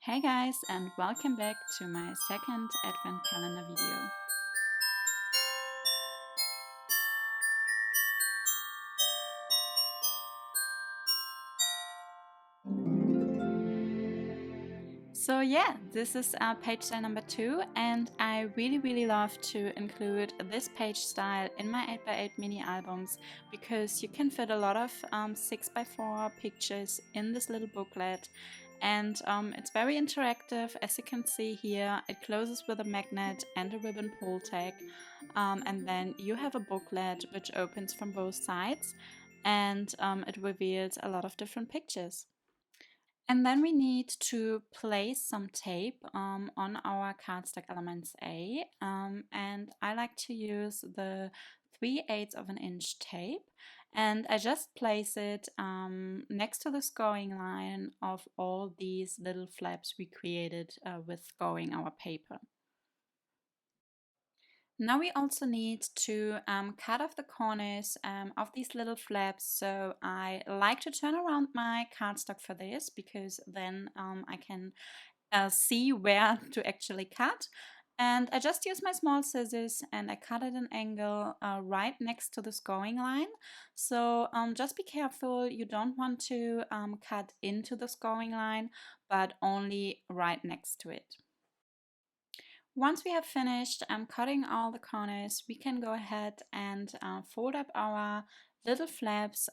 Hey guys, and welcome back to my second advent calendar video. So yeah, this is page style number 2, and I really love to include this page style in my 8x8 mini albums because you can fit a lot of 6x4 pictures in this little booklet, and it's very interactive. As you can see here, it closes with a magnet and a ribbon pull tag, and then you have a booklet which opens from both sides, and it reveals a lot of different pictures. And then we need to place some tape on our cardstock elements A. And I like to use the 3/8 of an inch tape. And I just place it next to the scoring line of all these little flaps we created with scoring our paper. Now we also need to cut off the corners of these little flaps. So I like to turn around my cardstock for this because then I can see where to actually cut. And I just use my small scissors and I cut at an angle right next to the scoring line. So just be careful, you don't want to cut into the scoring line, but only right next to it. Once we have finished cutting all the corners, we can go ahead and fold up our little flaps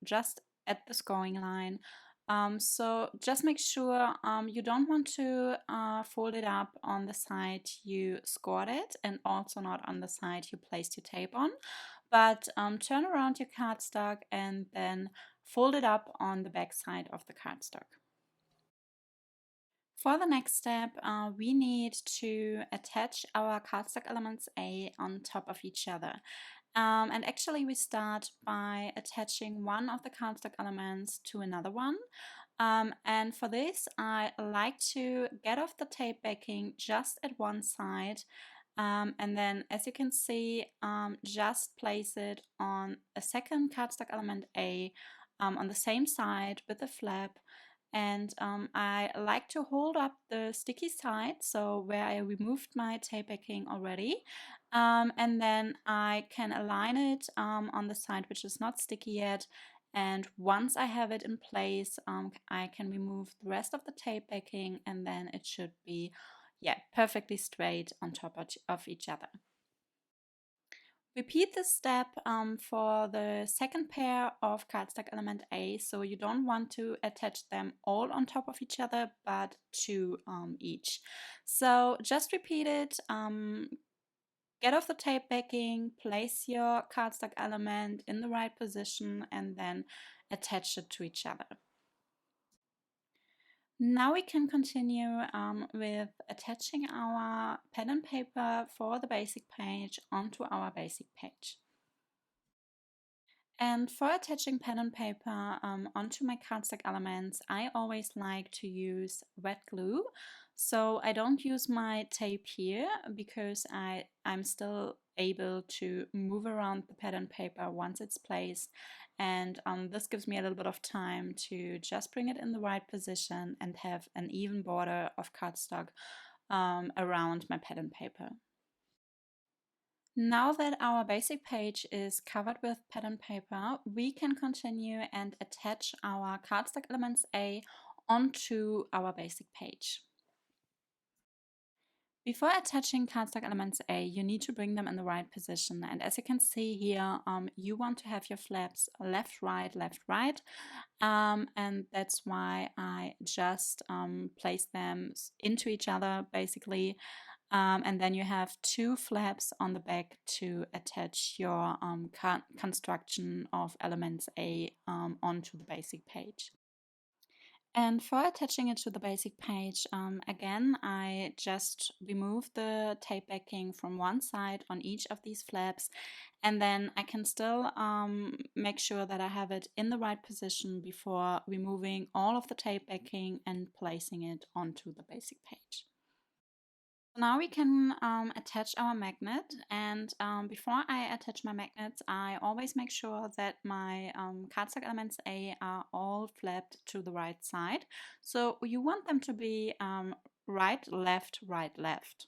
just at the scoring line. So just make sure you don't want to fold it up on the side you scored it and also not on the side you placed your tape on, but turn around your cardstock and then fold it up on the back side of the cardstock. For the next step, we need to attach our cardstock elements A on top of each other. And actually we start by attaching one of the cardstock elements to another one. And for this, I like to get off the tape backing just at one side. And then, as you can see, just place it on a second cardstock element A on the same side with the flap. And I like to hold up the sticky side, so where I removed my tape backing already. And then I can align it on the side which is not sticky yet. And once I have it in place, I can remove the rest of the tape backing, and then it should be, yeah, perfectly straight on top of each other. Repeat this step for the second pair of cardstock element A, so you don't want to attach them all on top of each other, but two each. So just repeat it, get off the tape backing, place your cardstock element in the right position, and then attach it to each other. Now we can continue with attaching our pen and paper for the basic page onto our basic page. And for attaching pen and paper onto my cardstock elements, I always like to use wet glue. So I don't use my tape here because I'm still able to move around the pen and paper once it's placed. And this gives me a little bit of time to just bring it in the right position and have an even border of cardstock around my pen and paper. Now that our basic page is covered with pattern paper, we can continue and attach our cardstock elements A onto our basic page. Before attaching cardstock elements A, you need to bring them in the right position. And as you can see here, you want to have your flaps left, right. And that's why I just place them into each other, basically. And then you have two flaps on the back to attach your construction of elements A onto the basic page. And for attaching it to the basic page, again, I just remove the tape backing from one side on each of these flaps, and then I can still make sure that I have it in the right position before removing all of the tape backing and placing it onto the basic page. Now we can attach our magnet, and before I attach my magnets, I always make sure that my cardstock elements A are all flapped to the right side. So you want them to be right, left, right, left.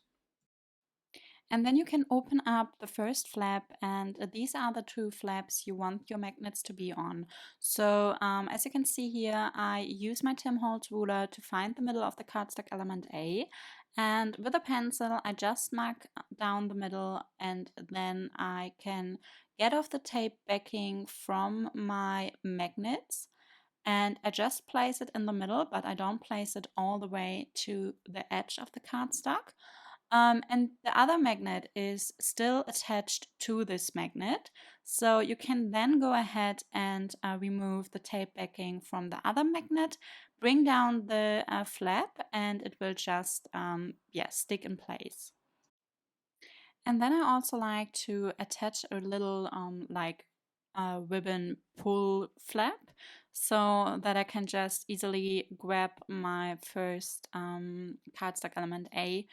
And then you can open up the first flap, and these are the two flaps you want your magnets to be on. So as you can see here, I use my Tim Holtz ruler to find the middle of the cardstock element A. And with a pencil, I just mark down the middle, and then I can get off the tape backing from my magnets. And I just place it in the middle, but I don't place it all the way to the edge of the cardstock. And the other magnet is still attached to this magnet. So you can then go ahead and remove the tape backing from the other magnet, bring down the flap, and it will just stick in place. And then I also like to attach a little ribbon pull flap so that I can just easily grab my first cardstock element A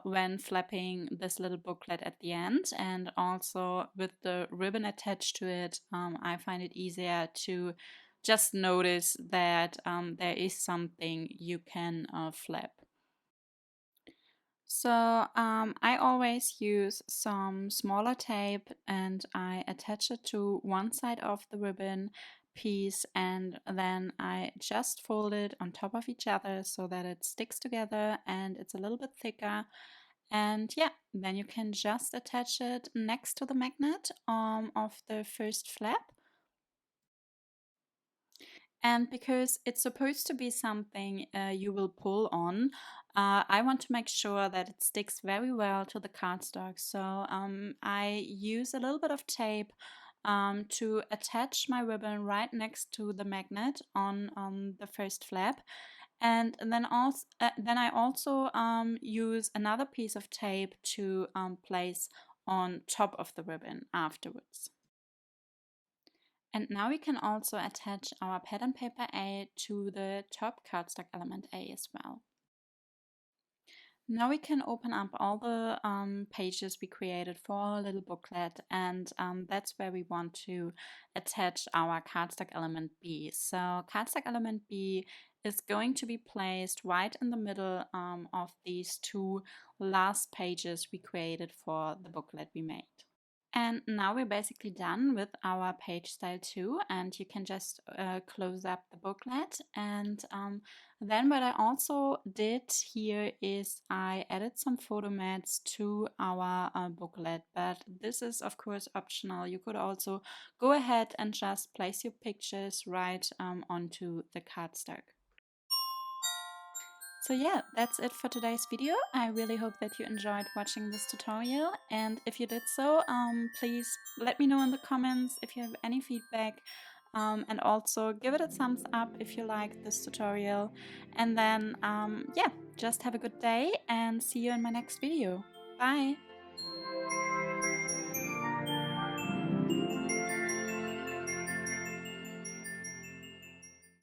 when flapping this little booklet at the end. And also with the ribbon attached to it, I find it easier to just notice that there is something you can flap. So I always use some smaller tape and I attach it to one side of the ribbon piece, and then I just fold it on top of each other so that it sticks together and it's a little bit thicker. And yeah, then you can just attach it next to the magnet of the first flap. And because it's supposed to be something you will pull on, I want to make sure that it sticks very well to the cardstock. So I use a little bit of tape to attach my ribbon right next to the magnet on the first flap. And then I also use another piece of tape to place on top of the ribbon afterwards. And now we can also attach our pattern paper A to the top cardstock element A as well. Now we can open up all the pages we created for our little booklet, and that's where we want to attach our cardstock element B. So cardstock element B is going to be placed right in the middle of these two last pages we created for the booklet we made. And now we're basically done with our page style 2, and you can just close up the booklet. And then what I also did here is I added some photo mats to our booklet, but this is of course optional. You could also go ahead and just place your pictures right onto the cardstock. So yeah, that's it for today's video. I really hope that you enjoyed watching this tutorial, and if you did so, please let me know in the comments if you have any feedback, and also give it a thumbs up if you liked this tutorial. And then yeah, just have a good day and see you in my next video. Bye!